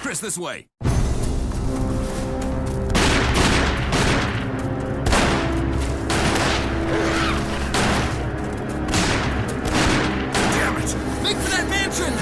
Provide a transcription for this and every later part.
Chris, this way. Damn it! Make for that mansion!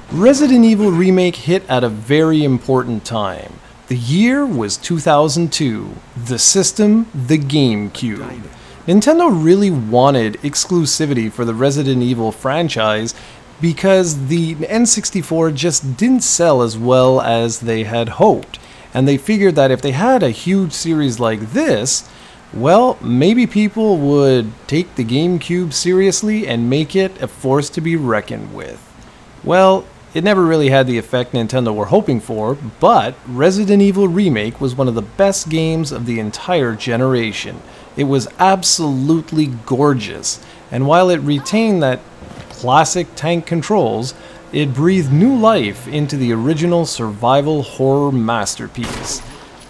Resident Evil Remake hit at a very important time. The year was 2002. The system, the GameCube. Nintendo really wanted exclusivity for the Resident Evil franchise because the N64 just didn't sell as well as they had hoped. And they figured that if they had a huge series like this, well, maybe people would take the GameCube seriously and make it a force to be reckoned with. Well, it never really had the effect Nintendo were hoping for, but Resident Evil Remake was one of the best games of the entire generation. It was absolutely gorgeous, and while it retained that classic tank controls, it breathed new life into the original survival horror masterpiece.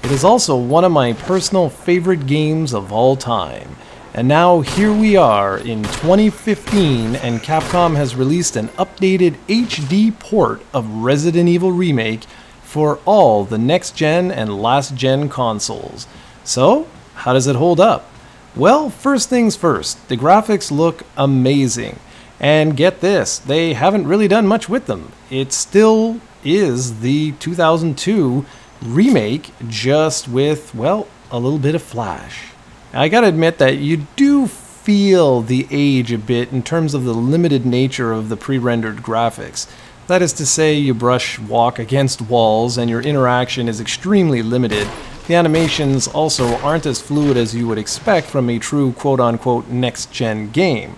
It is also one of my personal favorite games of all time. And now here we are in 2015 and Capcom has released an updated HD port of Resident Evil Remake for all the next gen and last gen consoles. So, how does it hold up? Well, first things first, the graphics look amazing. And get this, they haven't really done much with them. It still is the 2002 remake, just with, well, a little bit of flash. I gotta admit that you do feel the age a bit in terms of the limited nature of the pre-rendered graphics. That is to say, you walk against walls and your interaction is extremely limited. The animations also aren't as fluid as you would expect from a true quote-unquote next-gen game.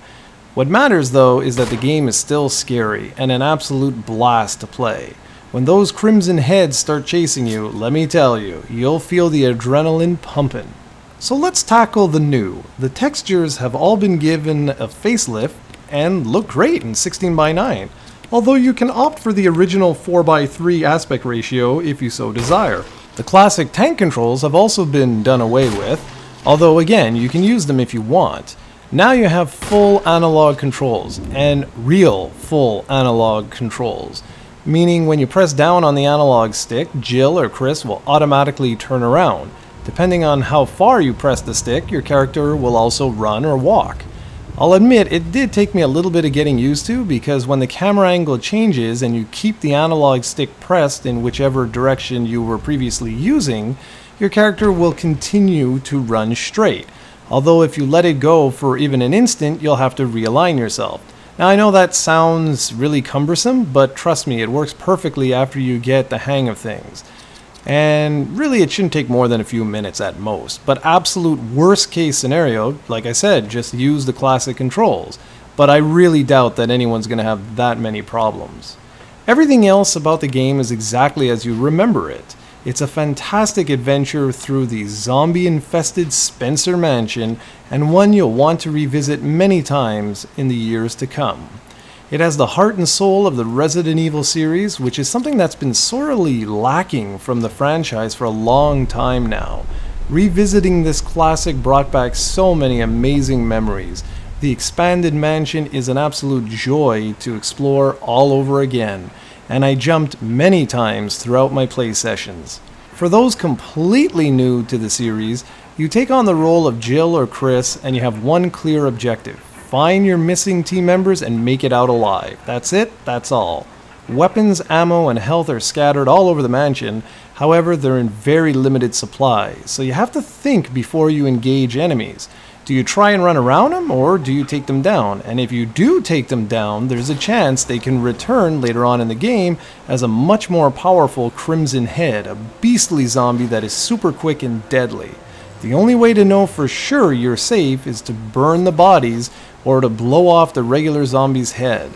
What matters though is that the game is still scary and an absolute blast to play. When those crimson heads start chasing you, let me tell you, you'll feel the adrenaline pumping. So let's tackle the new. The textures have all been given a facelift and look great in 16:9, although you can opt for the original 4:3 aspect ratio if you so desire. The classic tank controls have also been done away with, although again, you can use them if you want. Now you have full analog controls, and real full analog controls, meaning when you press down on the analog stick, Jill or Chris will automatically turn around. Depending on how far you press the stick, your character will also run or walk. I'll admit it did take me a little bit of getting used to because when the camera angle changes and you keep the analog stick pressed in whichever direction you were previously using, your character will continue to run straight. Although if you let it go for even an instant, you'll have to realign yourself. Now I know that sounds really cumbersome, but trust me, it works perfectly after you get the hang of things. And really it shouldn't take more than a few minutes at most. But absolute worst case scenario, like I said, just use the classic controls. But I really doubt that anyone's going to have that many problems. Everything else about the game is exactly as you remember it. It's a fantastic adventure through the zombie-infested Spencer Mansion, and one you'll want to revisit many times in the years to come. It has the heart and soul of the Resident Evil series, which is something that's been sorely lacking from the franchise for a long time now. Revisiting this classic brought back so many amazing memories. The expanded mansion is an absolute joy to explore all over again, and I jumped many times throughout my play sessions. For those completely new to the series, you take on the role of Jill or Chris and you have one clear objective. Find your missing team members and make it out alive. That's it, that's all. Weapons, ammo, and health are scattered all over the mansion, however they're in very limited supply, so you have to think before you engage enemies. Do you try and run around them, or do you take them down? And if you do take them down, there's a chance they can return later on in the game as a much more powerful Crimson Head, a beastly zombie that is super quick and deadly. The only way to know for sure you're safe is to burn the bodies or to blow off the regular zombie's head.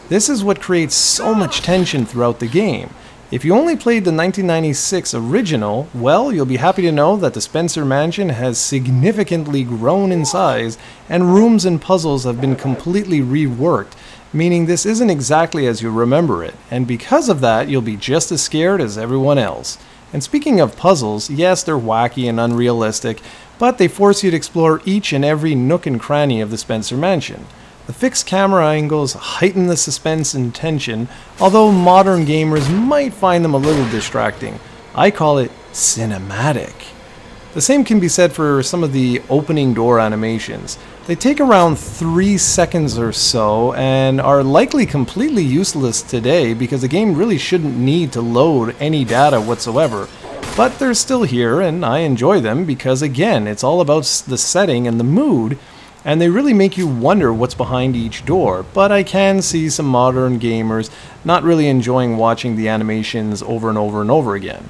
This is what creates so much tension throughout the game. If you only played the 1996 original, well, you'll be happy to know that the Spencer Mansion has significantly grown in size and rooms and puzzles have been completely reworked, meaning this isn't exactly as you remember it, and because of that, you'll be just as scared as everyone else. And speaking of puzzles, yes, they're wacky and unrealistic, but they force you to explore each and every nook and cranny of the Spencer Mansion. The fixed camera angles heighten the suspense and tension, although modern gamers might find them a little distracting. I call it cinematic. The same can be said for some of the opening door animations. They take around 3 seconds or so and are likely completely useless today because the game really shouldn't need to load any data whatsoever. But they're still here and I enjoy them because again, it's all about the setting and the mood, and they really make you wonder what's behind each door. But I can see some modern gamers not really enjoying watching the animations over and over and over again.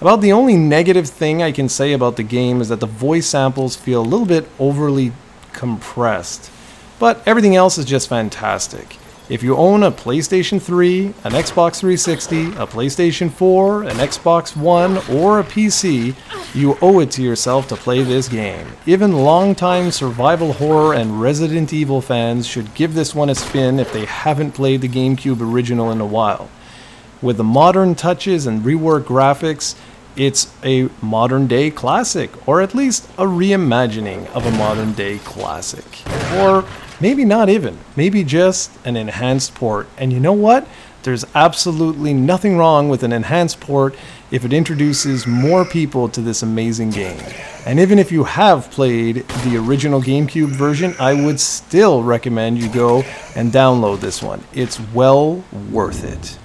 About the only negative thing I can say about the game is that the voice samples feel a little bit overly compressed, but everything else is just fantastic. If you own a PlayStation 3, an Xbox 360, a PlayStation 4, an Xbox One, or a PC, you owe it to yourself to play this game. Even longtime survival horror and Resident Evil fans should give this one a spin if they haven't played the GameCube original in a while. With the modern touches and reworked graphics, it's a modern day classic, or at least a reimagining of a modern day classic. Or maybe not even, maybe just an enhanced port. And you know what? There's absolutely nothing wrong with an enhanced port if it introduces more people to this amazing game. And even if you have played the original GameCube version, I would still recommend you go and download this one. It's well worth it.